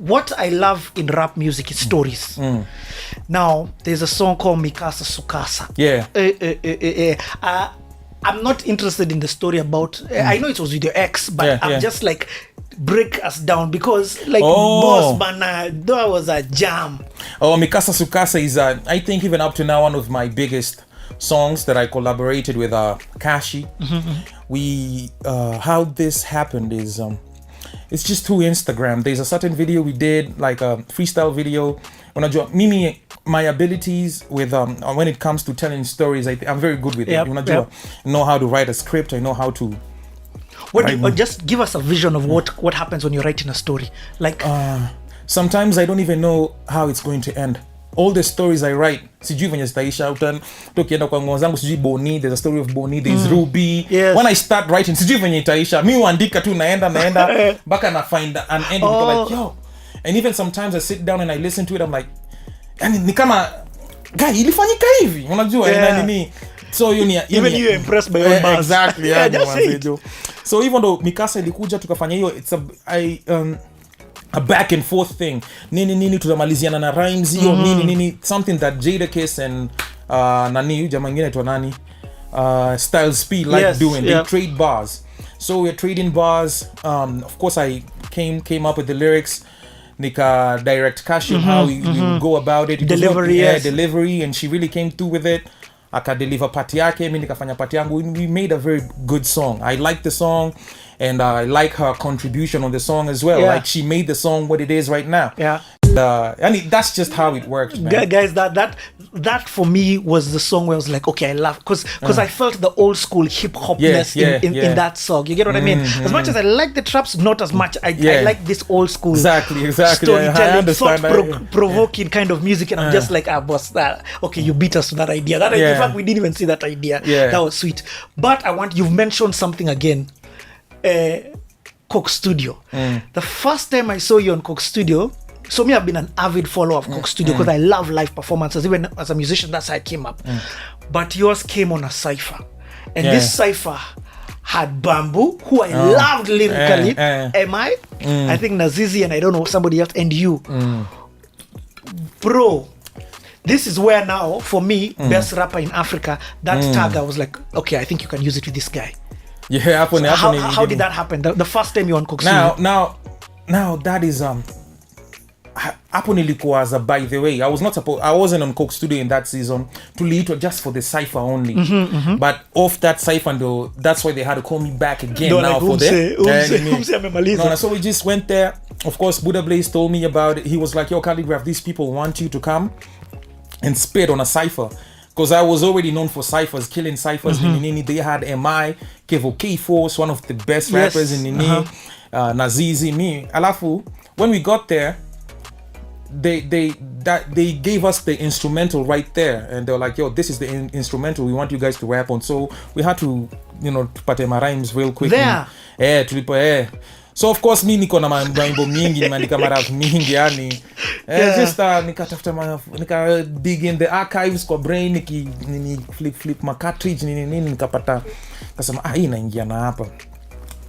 what I love in rap music is stories. Now, there's a song called Masa Sukasa. Yeah. I'm not interested in the story about... I know it was with your ex, but I'm just like, break us down because, like, Boss Bana, that was a jam. Oh, Masa Sukasa is, I think, even up to now, one of my biggest songs that I collaborated with Kashi. We how this happened is it's just through Instagram. There's a certain video we did, like a freestyle video. Mimi, my abilities with when it comes to telling stories, I'm very good with it. I know how to write a script. I know how to just give us a vision of what happens when you're writing a story. Like sometimes I don't even know how it's going to end. All the stories I write, sijui venye zitaisha. Tukienda kwa ngoma zangu sijui Boni, there's a story of Boni, there's Ruby. When I start writing, sijui venye itaisha. Mi huandika tu naenda baka na find an ending. Like, yo. And even sometimes I sit down and I listen to it, I'm like, yani ni kama guy ilifanyika hivi. Unajua nini? So even you impressed by your bars. Exactly. So even though Mikasa ilikuja tukafanya hiyo, it's a back and forth thing. Nini tutamaliziana na rhymes hiyo nini something that Jada Kiss and nani jamaa mwingine aitwa nani Styles P doing. They trade bars. So we're trading bars. Of course I came up with the lyrics. Nika direct Kashi how we go about it. Delivery, and she really came through with it. Aka deliver party yake, mimi nikafanya party yangu. We made a very good song. I like the song, and I like her contribution on the song as well. Like she made the song what it is right now. And that's just how it works, man. Guys, that for me was the song where I was like, okay, I love, because I felt the old school hip hopness in that song. You get what I mean? As much as I like the traps, not as much I like this old school exactly storytelling, thought-provoking kind of music, and I'm just like, boss, that okay, you beat us to that idea. In fact, we didn't even see that idea. That was sweet. But you've mentioned something again. Coke Studio. The first time I saw you on Coke Studio, so me, I've been an avid follower of Coke Studio because I love live performances. Even as a musician, that's how I came up. But yours came on a cypher, and this cypher had Bamboo, who I loved lyrically. I think Nazizi, and I don't know somebody else, and you, bro. This is where now, for me, best rapper in Africa. That tag, I was like, okay, I think you can use it with this guy. Yeah, so how did that happen? The first time you on Coke Studio. Now that is hapo nilikuwa by the way, I wasn't on Coke Studio in that season. Tuliitwa just for the cypher only. But off that cypher though, that's why they had to call me back again for the so we just went there. Of course, Buddha Blaze told me about it. He was like, yo, Khaligraph, these people want you to come and spit on a cypher. Because I was already known for ciphers, killing ciphers. They had MI, Kevo K-Force, one of the best rappers in Nini, Nazizi, me. Alafu, when we got there, they gave us the instrumental right there, and they were like, yo, this is the instrumental we want you guys to rap on. So we had to, tupate my rhymes real quick. So of course mi niko na mambo mingi, nimeandika marap mingi yani. Just nikatafuta nika dig in the archives kwa brain, nini flip my cartridge nini nikapata, kasema hii inaingia na hapa.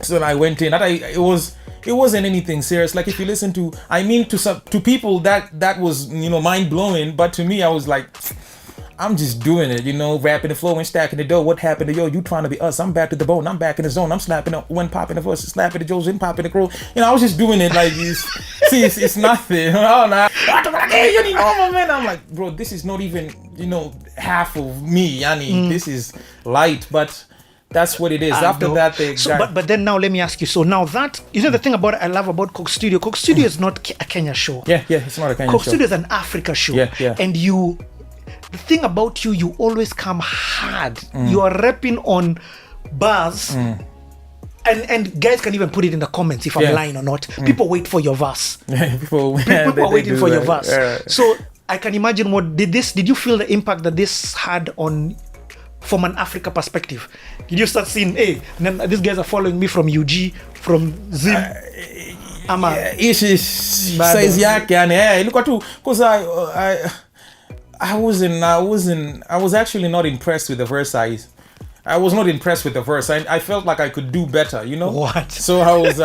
So I went in. It wasn't anything serious. Like if you listen to, to people that was mind blowing, but to me I was like, I'm just doing it, rapping the flow and stacking the dough. What happened to yo? You trying to be us? I'm back to the bone. I'm back in the zone. I'm slapping up when popping the verse, slapping the Joes and popping the crow. I was just doing it like it's nothing. I'm like, bro, this is not even half of me. Yani, this is light, but that's what it is. After that, but then now let me ask you. So now that the thing about I love about Coke Studio. Coke Studio is not a Kenya show. Yeah, it's not a Kenya show. Coke Studio is an Africa show. Yeah. And the thing about you always come hard. You are rapping on bars, and guys can even put it in the comments if I'm lying or not. People wait for your verse. People are waiting for your verse. So I can imagine did you feel the impact that this had on, from an Africa perspective? Did you start seeing, hey, these guys are following me from UG, from Zim? Size yake yani ilikuwa tu because I was actually not impressed with the verse. I was not impressed with the verse. I felt like I could do better, What? So I was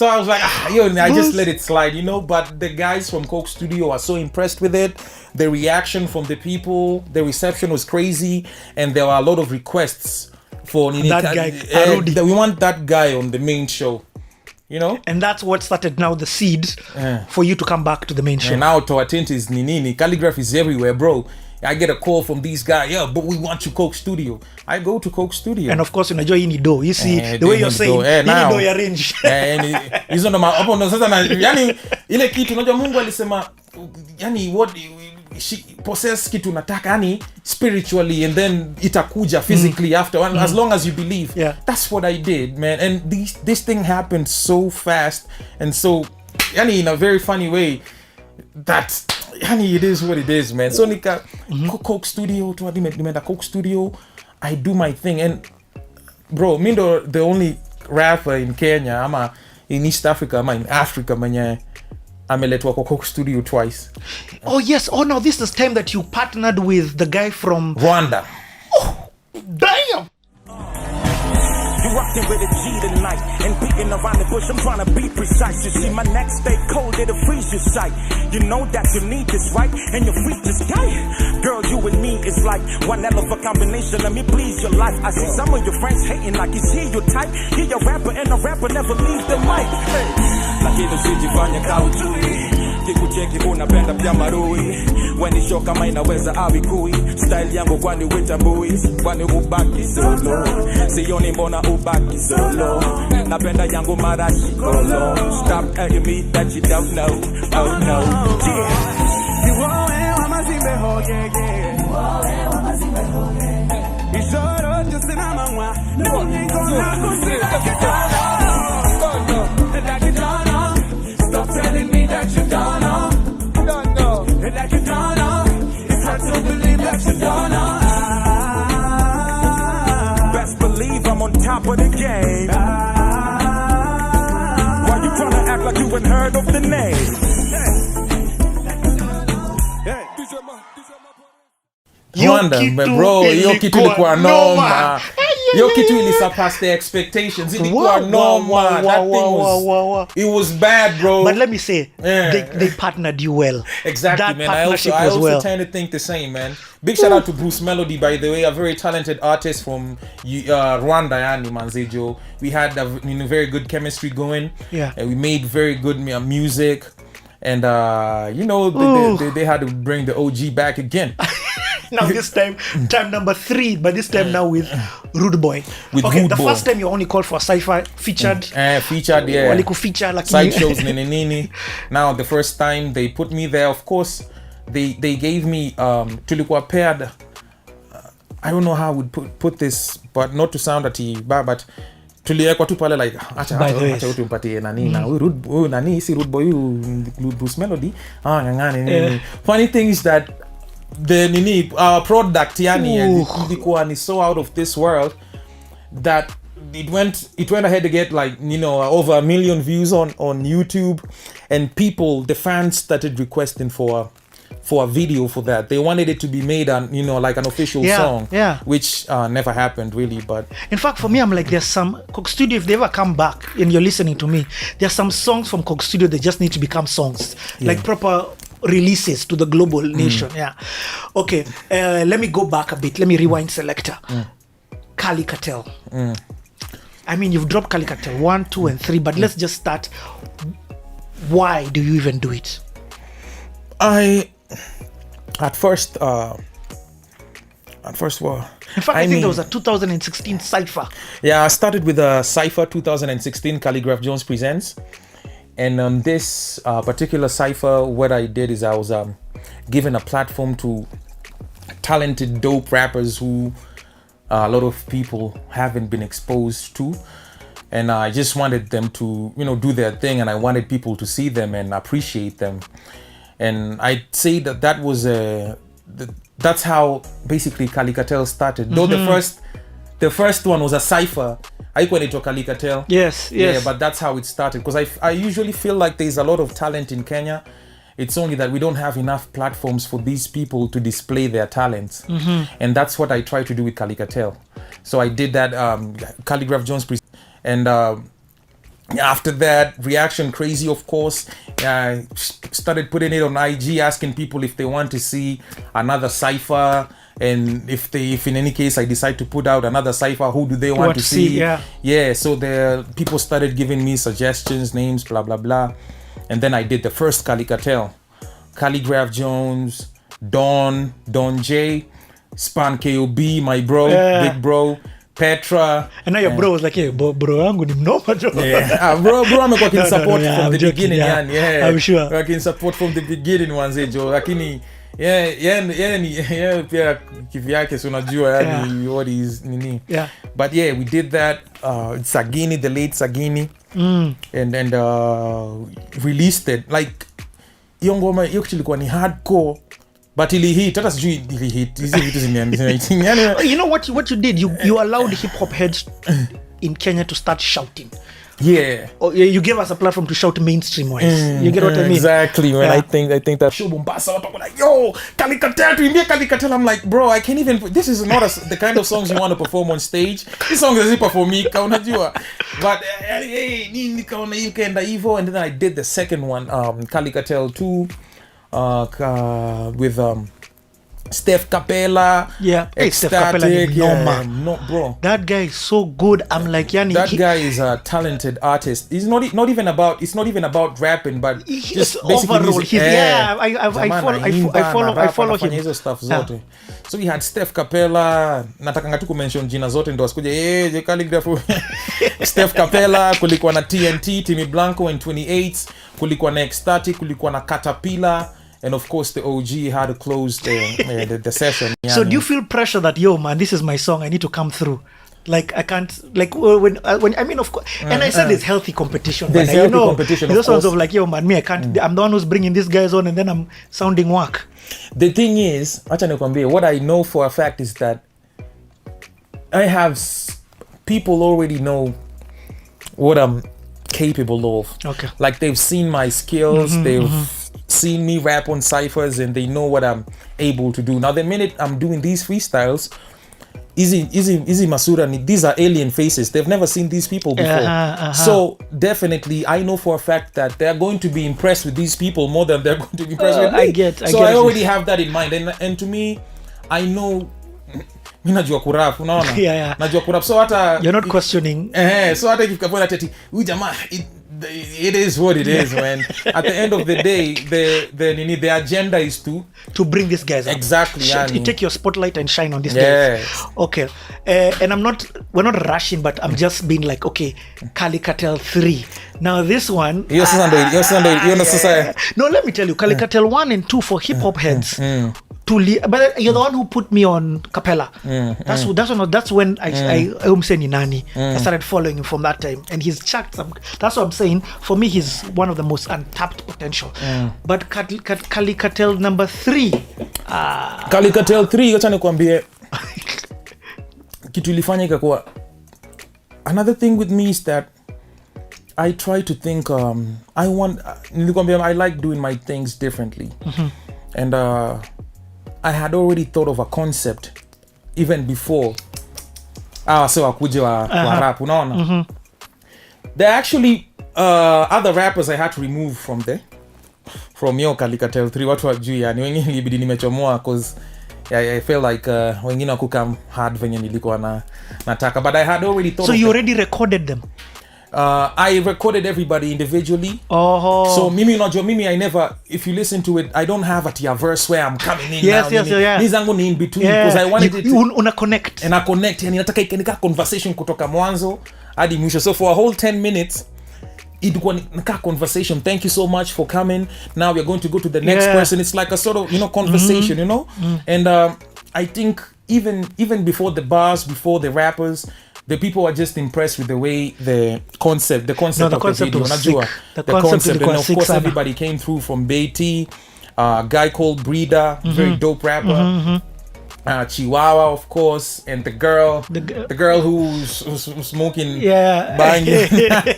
So I was like, I just let it slide, But the guys from Coke Studio are so impressed with it. The reaction from the people, the reception was crazy, and there were a lot of requests for that guy. Arudi. We want that guy on the main show. And that's what started now the seed for you to come back to the main show. And now Toatint is Ninini. Khaligraph is everywhere, bro. I get a call from these guys, but we want you Coke Studio. I go to Coke Studio. And of course, unajua hii ni do. You see, the way you're saying, hii ni do ya range. Hizo ndo hapo sasa yani ile kitu unajua Mungu alisema yani what she possess kitu nataka yani spiritually and then itakuja physically after as long as you believe. Yeah. That's what I did, man. And this thing happened so fast and so yani in a very funny way that yani it is what it is, man. So nika Coke Studio to nimeenda Coke Studio, I do my thing, and bro, me the only rapper in Kenya ama in East Africa ama in Africa mwenye ameletwa kwa Coke Studio twice. Oh yes. Oh no, this is the time that you partnered with the guy from Rwanda. Oh, damn. You rockin' with a G tonight and beating around the bush. I'm trying to be precise. You see my neck stay cold, it'll freeze your sight. You know that you need this, right? And your feet is tight. Girl, you and me is like one hell of a combination. Let me please your life. I see some of your friends hating like you see you type. You're a rapper and a rapper never leaves the mic. Hey. Lakini usijifanye kaujui kikucheki unapenda pia marui weni show kama inaweza avikui style yangu kwani witambui kwani ubaki solo sioni mbona ubaki solo napenda yangu marashi kolo stop telling me that you don't know oh no yeah you owe wa mazimbe hoge you owe wa mazimbe hoge ishoro tusina mwa no nikona kusika stop telling me that you don't know. That you don't know. It's hard to believe that you don't know. Best believe I'm on top of the game. Why you tryna act like you ain't heard of the name? Rwanda, bro, hiyo kitu ilikuwa noma. Hiyo kitu ili surpass the expectations. Ilikuwa noma. That thing was, it was bad, bro. But let me say, they partnered you well. Exactly, that man. Partnership I also well. tend to think the same, man. Big shout out to Bruce Melody, by the way, a very talented artist from Rwanda, yani Manzejo. We had a very good chemistry going. Yeah. And we made very good music. And, they had to bring the OG back again. Now this time number 3, but this time now with Rude Boy. With okay, Rude the Boy. First time you only called for a cypher featured. Featured, yeah. Waliku feature like side shows, nini. Now the first time they put me there, of course, they gave me tulikuwa paired. I don't know how I would put this, but not to sound bad, but tuliwekwa tu pale like acha utumpatie nani na huyu nani si Rude Boy huyu Bruce Melody ngangane nini. Funny thing is that the product yani ilikuwa ni so out of this world that it went ahead to get like over 1 million views on YouTube, and the fans started requesting for a video for that. They wanted it to be made like an official song, which never happened really. But in fact, for me, I'm like, there's some Coke Studio, if they ever come back and you're listening to me, there's some songs from Coke Studio that just need to become songs, like proper releases to the global nation. Okay, let me go back a bit. Let me rewind selector. Kali Cartel. I mean, you've dropped Kali Cartel 1, 2 and 3, but let's just start. Why do you even do it? At first, well, in fact, I think there was a 2016 cypher. Yeah, I started with a cypher 2016 Khaligraph Jones Presents. And on this particular cypher, what I did is I was given a platform to talented, dope rappers who a lot of people haven't been exposed to. And I just wanted them to, do their thing, and I wanted people to see them and appreciate them. And I'd say that was that's how basically Kalikatel started. Though the first one was a cypher. Haikuwa inaitwa Kalikatel. Yes. Yeah, but that's how it started. Because I usually feel like there's a lot of talent in Kenya. It's only that we don't have enough platforms for these people to display their talents. And that's what I try to do with Kalikatel. So I did that Khaligraph Jones and After that, reaction crazy, of course. I started putting it on IG, asking people if they want to see another cypher, and if in any case I decide to put out another cypher, who do they want to see? Yeah. So the people started giving me suggestions, names, blah blah blah, and then I did the first Khali Cartel, Khaligraph Jones, Don J, Span KOB, my bro, big bro. Petra. And now your bro was like, hey, bro yangu ni mnoma jo. Bro amekuwa kin support from the beginning, yeah. I'm sure. Working support from the beginning wanze jo. Lakini pia kivyake so unajua yani what is nini. Yeah. But yeah, we did that. Sagini, the late Sagini. And released it. Like hiyo ngoma ilikuwa ni hardcore. But ilihit, hata sijui ilihit. You know what you did? You allowed hip hop heads in Kenya to start shouting. Yeah. Or you gave us a platform to shout mainstream wise. You get what I mean? Exactly, man. Yeah. I think that show Mombasa, watu like, yo, Kalikatel, tuimbie Kalikatel. I'm like, bro, I can't even. This is not the kind of songs you want to perform on stage. This song is for me, unajua. But hey, nikaona hiyo kaenda hivyo, and then I did the second one, Kalikatel 2. With Steph Capella, Steph Capella, no, bro. That guy is so good. I'm like, yani, that guy is a talented artist. He's not even about. It's not even about rapping, but just overall. I follow him. Hizo stuff zote. So we had Steph Capella. Natakanga tu kumention jina zote ndo asikuje. Khaligraph. Steph Capella. Kulikuwa na TNT, Timmy Blanco in 28. Kulikuwa na Ecstatic. Kulikuwa na Caterpillar. And of course, the OG had to close the session. So do you feel pressure that, yo, man, this is my song, I need to come through? Like, I can't, like, when I mean, of course, and I said there's healthy competition. There's healthy competition, those ones of like, yo, man, me, I can't, I'm the one who's bringing these guys on and then I'm sounding whack. The thing is, what I know for a fact is that I have people already know what I'm capable of. Okay. Like, they've seen my skills, they've seen me rap on ciphers, and they know what I'm able to do. Now, the minute I'm doing these freestyles, Easy Masura, these are alien faces. They've never seen these people before. So definitely, I know for a fact that they're going to be impressed with these people more than they're going to be impressed with me. I already have that in mind. And to me, I know mi najua kurap, unaona? Najua kurap. So hata you're not questioning. So hata ikifika teti, huyu jamaa it is what it is, man. At the end of the day, the agenda is to bring these guys up. Exactly. You take your spotlight and shine on these guys. Okay. And we're not rushing, but I'm just being like, okay, Kalikatel 3. Now this one. No, let me tell you, Kalikatel 1 and 2 for hip hop heads. But you're the one who put me on Capella. That's when I saying Nani. I started following him from that time, and he's chucked some. That's what I'm saying. For me, he's one of the most untapped potential. But Kalikatel number 3. Kalikatel 3, acha nikwambie kitu ilifanya ikakuwa. Another thing with me is that I try to think. I like doing my things differently, and I had already thought of a concept even before. So akuje wa rap, unaona? There are actually other rappers I had to remove from your Kalikatel 3. Watu wajui yani, wengine ilibidi nimechomoa cause I felt like wengine wakukam hard venye nilikuwa nataka, but I had already thought. So you already recorded them? I recorded everybody individually. So Mimi, I never, if you listen to it, I don't have a verse where I'm coming in. Yes. Nizangu ni in between because I wanted it to una connect. And I connect, yani nataka ikanika conversation kutoka mwanzo hadi mwisho. So for a whole 10 minutes ilikuwa nika conversation. Thank you so much for coming. Now we're going to go to the next person. It's like a sort of, conversation, And I think even before the bars, before the rappers, the people are just impressed with the way the concept of the video. The concept, and of course everybody came through from Beatty, a guy called Breeder, very dope rapper. Chihuahua, of course, and the girl who's smoking, banging.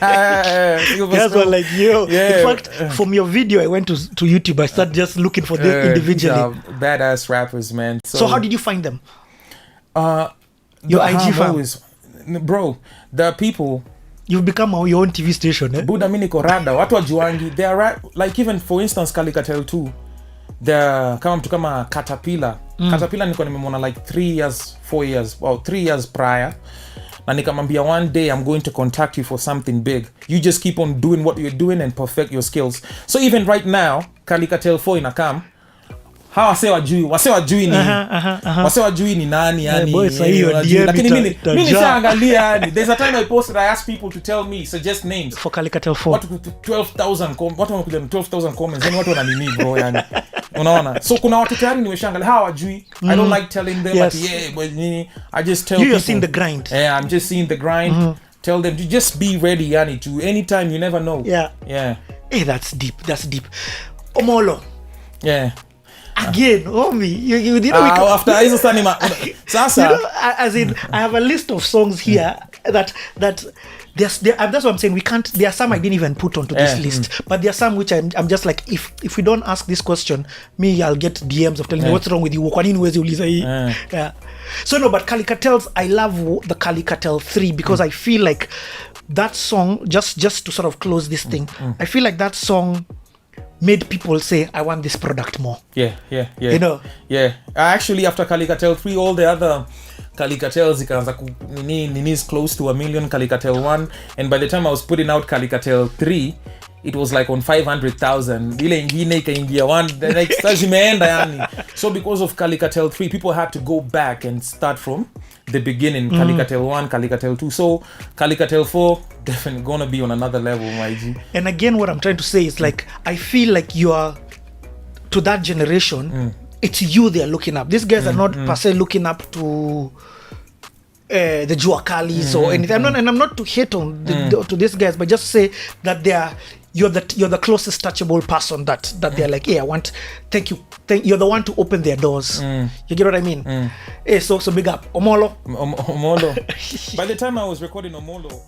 That's what, like you. In fact, from your video, I went to YouTube. I started just looking for them individually. Badass rappers, man. So how did you find them? Your IG fam. Bro, the people you've become your own TV station, eh? Buda, mi niko rada, watu wajuangi. They are like, even for instance Kalikatel too, they're kama mtu kama Caterpillar. Caterpillar niko nimemwona like 3 years 4 years, well 3 years prior, na nikamwambia one day I'm going to contact you for something big. You just keep on doing what you're doing and perfect your skills. So even right now Kalikatel 4 inakam, hawa wase wajui ni wase wajui ni nani yani, lakini mimi nishaangalia yani. There's a time I posted, I asked people to tell me, suggest names for Kalikatel 4. Watu 12,000 watu wanakuja 12,000 comments, yani watu wananini bro yani. Unaona, so kuna watu tayari nimeshaangalia hawa wajui. I don't like telling them, yes. But yeah, but I just tell people, you're seeing the grind. Yeah, I'm just seeing the grind. Tell them to just be ready yani, to anytime, you never know. Yeah. Hey, that's deep. Omolo. Yeah. Again, homie, you know, after hizo sanima sasa, you know, as in I have a list of songs here that that's what I'm saying. We can't. There are some I didn't even put onto this list, but there are some which I'm just like, if we don't ask this question, I'll get DMs of telling me what's wrong with you. Kwa nini huwezi uliza hii? Yeah. So no, but Kalikatel's, I love the Kalikatel 3 because I feel like that song, just to sort of close this thing, I feel like that song made people say, I want this product more. Yeah. You know? Yeah. Actually, after Kalikatel 3, all the other Kalikatels ikaanza is close to 1 million. Kalikatel 1, and by the time I was putting out Kalikatel 3, it was like on 500,000. Ile ingine ikaingia 1, the next zimeenda yani. So because of Kalikatel 3, people had to go back and start from the beginning. Kalikatel 1, Kalikatel 2. So Kalikatel 4 definitely gonna be on another level, my G. And again, what I'm trying to say is like, I feel like you are, to that generation, it's you they're looking up. These guys are not per se looking up to the Juakalis or anything. I'm not to hate on to these guys, but just say that you're the closest touchable person that they're like, hey, I want, thank you, you're the one to open their doors. You get what I mean? Hey, so big up Omolo. Omolo. By the time I was recording Omolo,